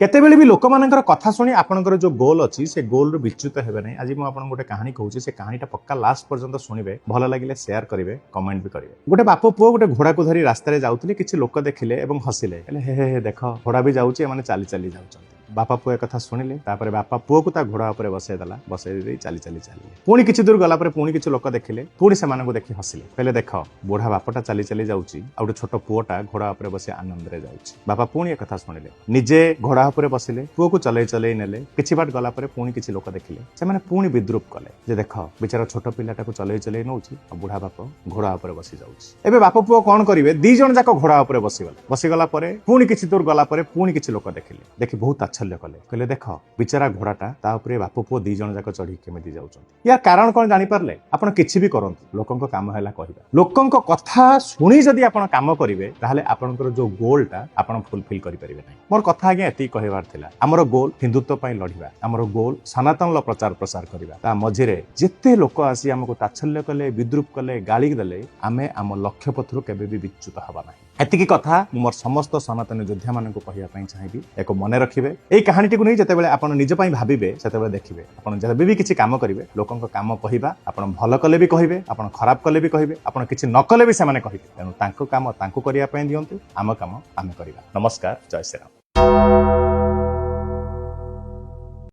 केतेबेले भी लोक मानकर कथा शुणी आपनकर जो गोल अच्छी से गोल रु विच्युत हेबे नहीं। आज मुझे गोटे कहानी कहूँ से कहानीटा पक्का लास्ट पर्यंत शुणिबे, भल लगे शेयर करेंगे, कमेंट भी करेंगे। गोटे बाप पुओ गोटे घोड़ा को धरी रास्तार जाऊे किसी लोक देखिले और हसिले, हे देख घोड़ा भी जाऊँचे एमाने चाली चाली जाऊँ। बापा पुओ एक कथा शुणिले, बापा पुओ को घोड़ा उपर बसईदेला, बसई चाली चाली चलिए। पुणी किसी दूर गला पुणी किसी लोक देखिले, पुणी से देखि हसिले, कहले देख बुढ़ा बापटा चाली चाली जाऊँगी, आउ छोट पुओटा घोड़ा उपर बसी आनंद रे जाऊँगी। बापा पुणी एक कथा शुणिले, निजे घोड़ा उपर बसिले, पुओ को चलई चलई नेले, किछि बाट गला पुणी किछि लोक देखिले, से पुणी विद्रूप कले जे देख बेचारा छोट पिलाटा को चलई चलई नौछि, बुढ़ा बाप घोड़ा उपर बसी जाऊँगी। एबे बाप पुओ कौन करिवे, दी जण जाक घोड़ा उपर बसीगला पुणी किछि दूर गला पुणी किछि लोक देखिले, देखि बहुत ताच्छल्य कले, कहले देख बिचारा घोड़ाटा ता उपरे बाप पुओ दी जण जाक चढ़ी केमिति जाउछन्ति। यार कारण कोन जानि पारले, आपण किछि भी करंतु, लोकंक काम हैला कहिबा, लोकंक कथा सुनी जदि आपण काम करिवे ताहाले आपणकर जो गोलटा आपण फुलफिल करि परिबे नै। मोर कथा आगे एति कहिबार थिला, हमर गोल हिंदुत्व पई लढिबा, हमर गोल सनातन प्रचार प्रसार करिबा। ता मझिरे जेते लोक आसी हमको ताच्छल्य कले, विद्रूप कले, गाली देले, आमे आम लक्ष्य पथरु केबे भी विच्युत हबा नै। एतिकी कथा मोर समस्त सनातन योद्धा मानक कहिया पई चाहिबी, एको मने रखिबे। एई कहानीटी को नै जतेबेले आपण निज पई भाबिबे सेतेबेले देखिबे, आपण जबे भी किछि काम करिवे लोकंक काम कहिबा, आपण भल कले भी कहिबे, आपण खराब कले भी कहिबे, आपण किछि न कले भी से माने कहिबे। तेनु तांको काम तांको करिया पई दियंतु, आम काम आमे करिबा। नमस्कार, जय श्री राम।